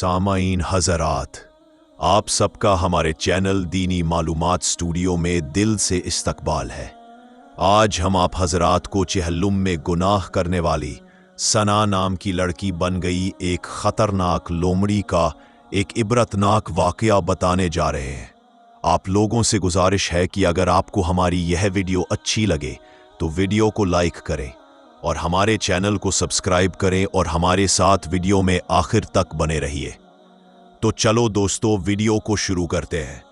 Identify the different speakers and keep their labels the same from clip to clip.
Speaker 1: सामाईन हज़रात, आप सबका हमारे चैनल दीनी मालूमात स्टूडियो में दिल से इस्तकबाल है। आज हम आप हज़रात को चहल्लुम में गुनाह करने वाली सना नाम की लड़की बन गई एक ख़तरनाक लोमड़ी का एक इबरतनाक वाक़या बताने जा रहे हैं। आप लोगों से गुजारिश है कि अगर आपको हमारी यह वीडियो अच्छी लगे तो वीडियो को लाइक करें और हमारे चैनल को सब्सक्राइब करें और हमारे साथ वीडियो में आखिर तक बने रहिए। तो चलो दोस्तों, वीडियो को शुरू करते हैं।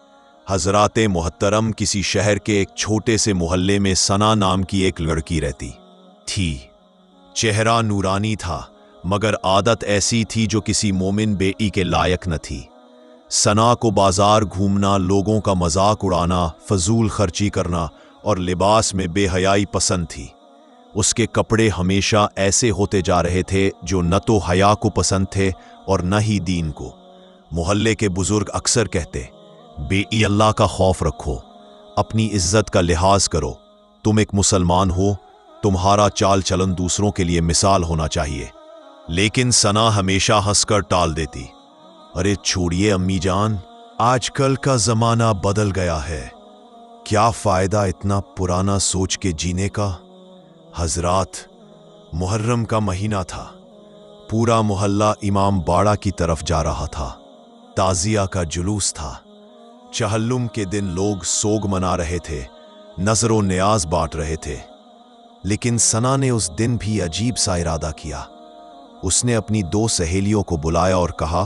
Speaker 1: हज़रात मोहतरम, किसी शहर के एक छोटे से मोहल्ले में सना नाम की एक लड़की रहती थी। चेहरा नूरानी था, मगर आदत ऐसी थी जो किसी मोमिन बेटी के लायक न थी। सना को बाजार घूमना, लोगों का मजाक उड़ाना, फजूल खर्ची करना और लिबास में बेहयाई पसंद थी। उसके कपड़े हमेशा ऐसे होते जा रहे थे जो न तो हया को पसंद थे और न ही दीन को। मोहल्ले के बुजुर्ग अक्सर कहते, बेटी अल्लाह का खौफ रखो, अपनी इज्जत का लिहाज करो, तुम एक मुसलमान हो, तुम्हारा चाल चलन दूसरों के लिए मिसाल होना चाहिए। लेकिन सना हमेशा हंसकर टाल देती, अरे छोड़िए अम्मी जान, आजकल का जमाना बदल गया है, क्या फायदा इतना पुराना सोच के जीने का। हजरात, मुहर्रम का महीना था। पूरा मोहल्ला इमाम बाड़ा की तरफ जा रहा था। ताजिया का जुलूस था। चहल्लुम के दिन लोग सोग मना रहे थे, नजरो न्याज बांट रहे थे। लेकिन सना ने उस दिन भी अजीब सा इरादा किया। उसने अपनी दो सहेलियों को बुलाया और कहा,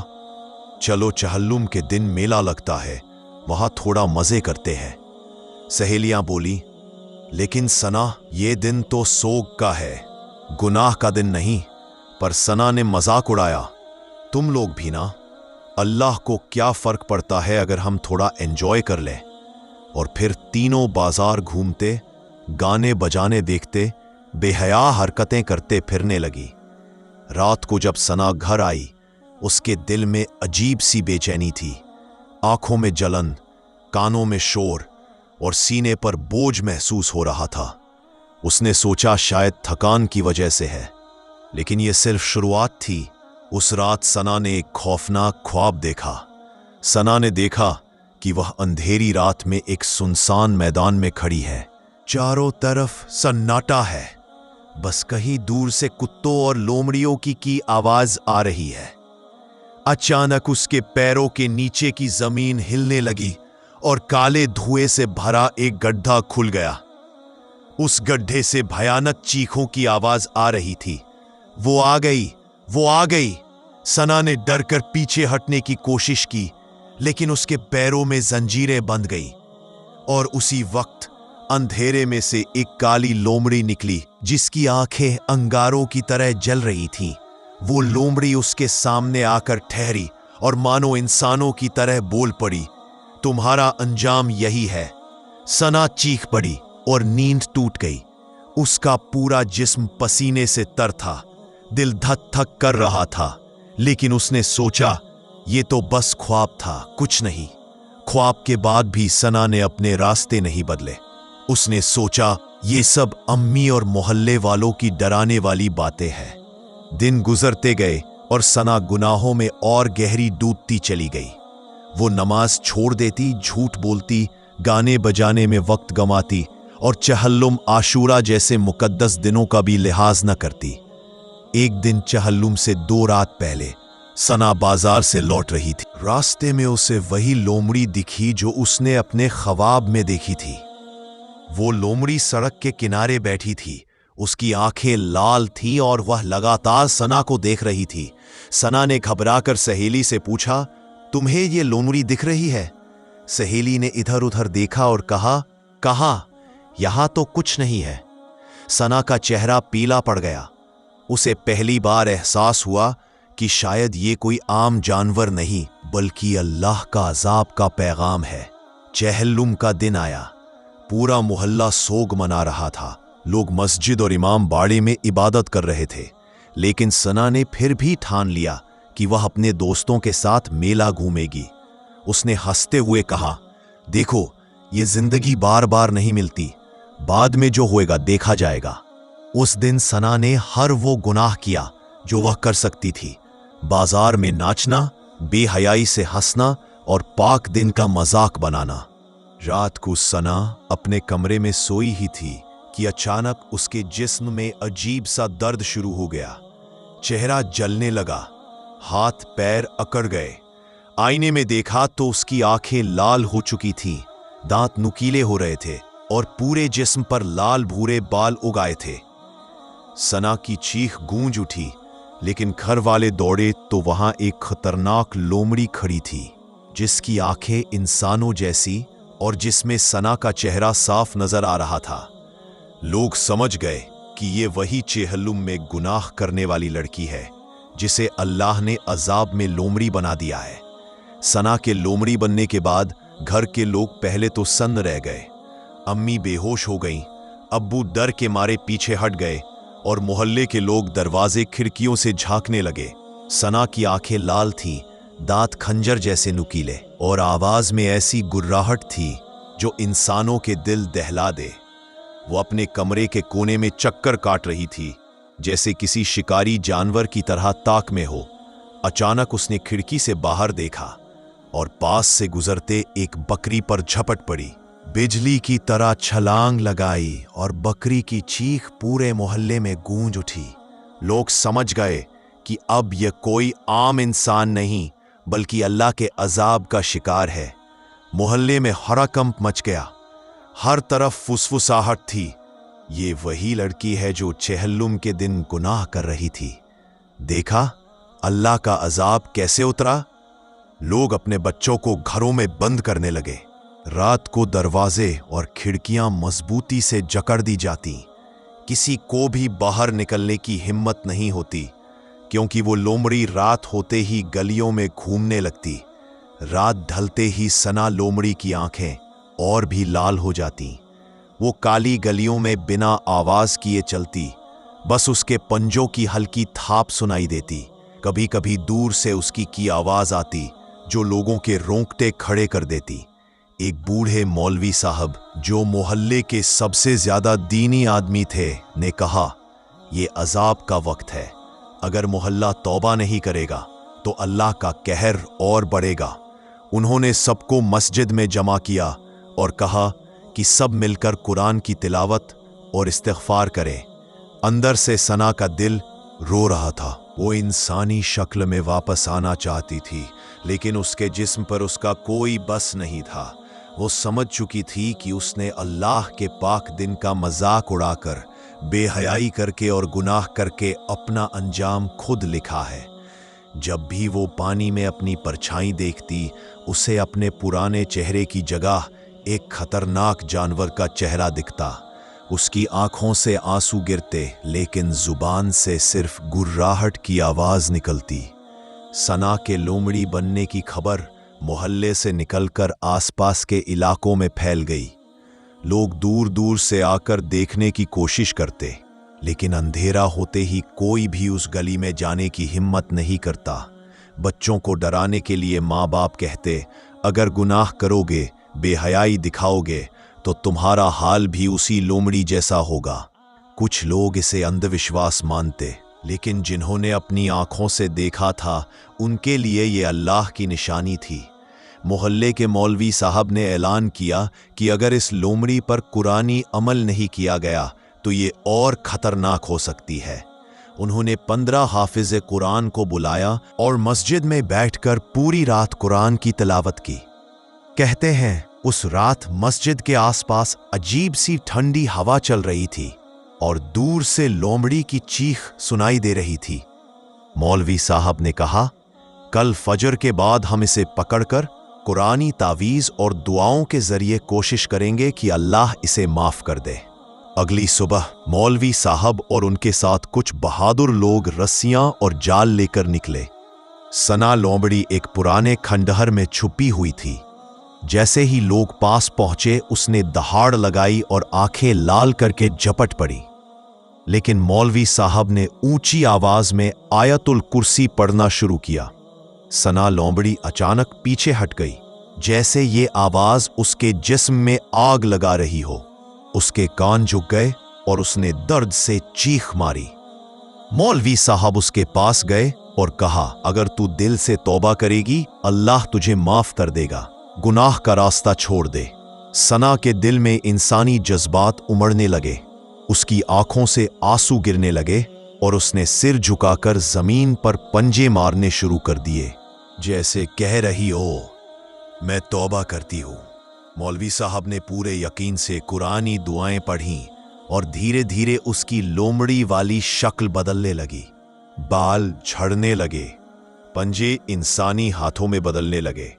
Speaker 1: चलो चहल्लुम के दिन मेला लगता है, वहां थोड़ा मजे करते हैं। सहेलियां बोली, लेकिन सना, ये दिन तो सोग का है, गुनाह का दिन नहीं। पर सना ने मजाक उड़ाया, तुम लोग भी ना, अल्लाह को क्या फर्क पड़ता है अगर हम थोड़ा एंजॉय कर लें। और फिर तीनों बाजार घूमते, गाने बजाने देखते, बेहया हरकतें करते फिरने लगी। रात को जब सना घर आई, उसके दिल में अजीब सी बेचैनी थी। आंखों में जलन, कानों में शोर और सीने पर बोझ महसूस हो रहा था। उसने सोचा शायद थकान की वजह से है, लेकिन यह सिर्फ शुरुआत थी। उस रात सना ने एक खौफनाक ख्वाब देखा। सना ने देखा कि वह अंधेरी रात में एक सुनसान मैदान में खड़ी है। चारों तरफ सन्नाटा है, बस कहीं दूर से कुत्तों और लोमड़ियों की आवाज आ रही है। अचानक उसके पैरों के नीचे की जमीन हिलने लगी और काले धुएं से भरा एक गड्ढा खुल गया। उस गड्ढे से भयानक चीखों की आवाज आ रही थी। वो आ गई, वो आ गई। सना ने डरकर पीछे हटने की कोशिश की, लेकिन उसके पैरों में जंजीरें बंध गई। और उसी वक्त अंधेरे में से एक काली लोमड़ी निकली, जिसकी आंखें अंगारों की तरह जल रही थीं। वो लोमड़ी उसके सामने आकर ठहरी और मानो इंसानों की तरह बोल पड़ी, तुम्हारा अंजाम यही है। सना चीख पड़ी और नींद टूट गई। उसका पूरा जिस्म पसीने से तर था, दिल धक धक कर रहा था। लेकिन उसने सोचा, ये तो बस ख्वाब था, कुछ नहीं। ख्वाब के बाद भी सना ने अपने रास्ते नहीं बदले। उसने सोचा, ये सब अम्मी और मोहल्ले वालों की डराने वाली बातें हैं। दिन गुजरते गए और सना गुनाहों में और गहरी डूबती चली गई। वो नमाज छोड़ देती, झूठ बोलती, गाने बजाने में वक्त गंवाती और चहल्लुम, आशूरा जैसे मुकद्दस दिनों का भी लिहाज न करती। एक दिन चहल्लुम से 2 रात पहले सना बाजार से लौट रही थी। रास्ते में उसे वही लोमड़ी दिखी जो उसने अपने ख्वाब में देखी थी। वो लोमड़ी सड़क के किनारे बैठी थी। उसकी आंखें लाल थीं और वह लगातार सना को देख रही थी। सना ने घबराकर सहेली से पूछा, तुम्हें ये लोमड़ी दिख रही है? सहेली ने इधर उधर देखा और कहा, कहाँ? यहां तो कुछ नहीं है। सना का चेहरा पीला पड़ गया। उसे पहली बार एहसास हुआ कि शायद ये कोई आम जानवर नहीं, बल्कि अल्लाह का अजाब का पैगाम है। चहल्लुम का दिन आया। पूरा मोहल्ला सोग मना रहा था। लोग मस्जिद और इमाम बाड़े में इबादत कर रहे थे। लेकिन सना ने फिर भी ठान लिया कि वह अपने दोस्तों के साथ मेला घूमेगी। उसने हंसते हुए कहा, देखो, ये जिंदगी बार बार नहीं मिलती, बाद में जो होएगा देखा जाएगा। उस दिन सना ने हर वो गुनाह किया जो वह कर सकती थी। बाजार में नाचना, बेहयाई से हंसना और पाक दिन का मजाक बनाना। रात को सना अपने कमरे में सोई ही थी कि अचानक उसके जिस्म में अजीब सा दर्द शुरू हो गया। चेहरा जलने लगा, हाथ पैर अकड़ गए। आईने में देखा तो उसकी आंखें लाल हो चुकी थीं, दांत नुकीले हो रहे थे और पूरे जिस्म पर लाल भूरे बाल उगाए थे। सना की चीख गूंज उठी, लेकिन घर वाले दौड़े तो वहां एक खतरनाक लोमड़ी खड़ी थी, जिसकी आंखें इंसानों जैसी और जिसमें सना का चेहरा साफ नजर आ रहा था। लोग समझ गए कि ये वही चेहल्लुम में गुनाह करने वाली लड़की है जिसे अल्लाह ने अजाब में लोमड़ी बना दिया है। सना के लोमड़ी बनने के बाद घर के लोग पहले तो सन्न रह गए। अम्मी बेहोश हो गईं, अब्बू डर के मारे पीछे हट गए और मोहल्ले के लोग दरवाजे खिड़कियों से झांकने लगे। सना की आंखें लाल थीं, दांत खंजर जैसे नुकीले और आवाज में ऐसी गुर्राहट थी जो इंसानों के दिल दहला दे। वो अपने कमरे के कोने में चक्कर काट रही थी, जैसे किसी शिकारी जानवर की तरह ताक में हो। अचानक उसने खिड़की से बाहर देखा और पास से गुजरते एक बकरी पर झपट पड़ी। बिजली की तरह छलांग लगाई और बकरी की चीख पूरे मोहल्ले में गूंज उठी। लोग समझ गए कि अब यह कोई आम इंसान नहीं बल्कि अल्लाह के अजाब का शिकार है। मोहल्ले में हड़कंप मच गया, हर तरफ फुसफुसाहट थी। ये वही लड़की है जो चेहल्लुम के दिन गुनाह कर रही थी। देखा अल्लाह का अजाब कैसे उतरा। लोग अपने बच्चों को घरों में बंद करने लगे। रात को दरवाजे और खिड़कियां मजबूती से जकड़ दी जाती। किसी को भी बाहर निकलने की हिम्मत नहीं होती, क्योंकि वो लोमड़ी रात होते ही गलियों में घूमने लगती। रात ढलते ही सना लोमड़ी की आंखें और भी लाल हो जाती। वो काली गलियों में बिना आवाज किए चलती, बस उसके पंजों की हल्की थाप सुनाई देती। कभी कभी दूर से उसकी की आवाज आती जो लोगों के रोंगटे खड़े कर देती। एक बूढ़े मौलवी साहब, जो मोहल्ले के सबसे ज्यादा दीनी आदमी थे, ने कहा, ये अजाब का वक्त है। अगर मोहल्ला तौबा नहीं करेगा तो अल्लाह का कहर और बढ़ेगा। उन्होंने सबको मस्जिद में जमा किया और कहा कि सब मिलकर कुरान की तिलावत और इस्तिग़फ़ार करें। अंदर से सना का दिल रो रहा था। वो इंसानी शक्ल में वापस आना चाहती थी, लेकिन उसके जिस्म पर उसका कोई बस नहीं था। वो समझ चुकी थी कि उसने अल्लाह के पाक दिन का मजाक उड़ाकर, बेहयाई करके और गुनाह करके अपना अंजाम खुद लिखा है। जब भी वो पानी में अपनी परछाई देखती, उसे अपने पुराने चेहरे की जगह एक खतरनाक जानवर का चेहरा दिखता। उसकी आंखों से आंसू गिरते, लेकिन जुबान से सिर्फ गुर्राहट की आवाज निकलती। सना के लोमड़ी बनने की खबर मोहल्ले से निकलकर आसपास के इलाकों में फैल गई। लोग दूर दूर से आकर देखने की कोशिश करते, लेकिन अंधेरा होते ही कोई भी उस गली में जाने की हिम्मत नहीं करता। बच्चों को डराने के लिए माँ बाप कहते, अगर गुनाह करोगे, बेहयाई दिखाओगे, तो तुम्हारा हाल भी उसी लोमड़ी जैसा होगा। कुछ लोग इसे अंधविश्वास मानते, लेकिन जिन्होंने अपनी आंखों से देखा था, उनके लिए ये अल्लाह की निशानी थी। मोहल्ले के मौलवी साहब ने ऐलान किया कि अगर इस लोमड़ी पर कुरानी अमल नहीं किया गया तो ये और खतरनाक हो सकती है। उन्होंने 15 हाफिज़े कुरान को बुलाया और मस्जिद में बैठकर पूरी रात कुरान की तिलावत की। कहते हैं उस रात मस्जिद के आसपास अजीब सी ठंडी हवा चल रही थी और दूर से लोमड़ी की चीख सुनाई दे रही थी। मौलवी साहब ने कहा, कल फजर के बाद हम इसे पकड़कर कुरानी तावीज़ और दुआओं के जरिए कोशिश करेंगे कि अल्लाह इसे माफ कर दे। अगली सुबह मौलवी साहब और उनके साथ कुछ बहादुर लोग रस्सियां और जाल लेकर निकले। सना लोमड़ी एक पुराने खंडहर में छुपी हुई थी। जैसे ही लोग पास पहुंचे, उसने दहाड़ लगाई और आंखें लाल करके झपट पड़ी। लेकिन मौलवी साहब ने ऊंची आवाज में आयतुल कुर्सी पढ़ना शुरू किया। सना लोमड़ी अचानक पीछे हट गई, जैसे ये आवाज उसके जिस्म में आग लगा रही हो। उसके कान झुक गए और उसने दर्द से चीख मारी। मौलवी साहब उसके पास गए और कहा, अगर तू दिल से तौबा करेगी अल्लाह तुझे माफ कर देगा। गुनाह का रास्ता छोड़ दे। सना के दिल में इंसानी जज्बात उमड़ने लगे। उसकी आंखों से आंसू गिरने लगे और उसने सिर झुकाकर जमीन पर पंजे मारने शुरू कर दिए, जैसे कह रही हो, मैं तौबा करती हूं। मौलवी साहब ने पूरे यकीन से कुरानी दुआएं पढ़ीं और धीरे धीरे उसकी लोमड़ी वाली शक्ल बदलने लगी। बाल झड़ने लगे, पंजे इंसानी हाथों में बदलने लगे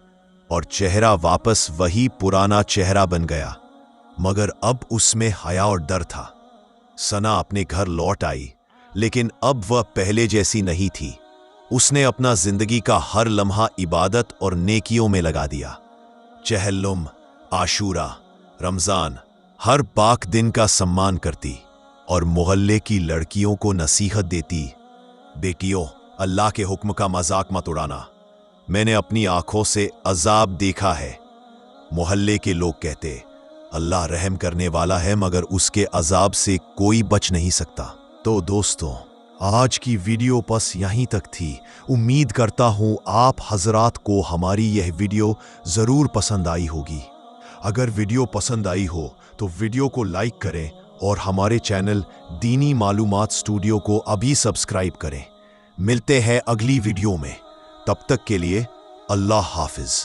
Speaker 1: और चेहरा वापस वही पुराना चेहरा बन गया, मगर अब उसमें हया और डर था। सना अपने घर लौट आई, लेकिन अब वह पहले जैसी नहीं थी। उसने अपना जिंदगी का हर लम्हा इबादत और नेकियों में लगा दिया। चहल्लुम, आशूरा, रमजान, हर पाक दिन का सम्मान करती और मोहल्ले की लड़कियों को नसीहत देती, बेटियों, अल्लाह के हुक्म का मजाक मत उड़ाना। मैंने अपनी आंखों से अजाब देखा है। मोहल्ले के लोग कहते, अल्लाह रहम करने वाला है, मगर उसके अजाब से कोई बच नहीं सकता। तो दोस्तों, आज की वीडियो बस यहीं तक थी। उम्मीद करता हूं आप हजरात को हमारी यह वीडियो ज़रूर पसंद आई होगी। अगर वीडियो पसंद आई हो तो वीडियो को लाइक करें और हमारे चैनल दीनी मालूमात स्टूडियो को अभी सब्सक्राइब करें। मिलते हैं अगली वीडियो में, तब तक के लिए अल्लाह हाफिज।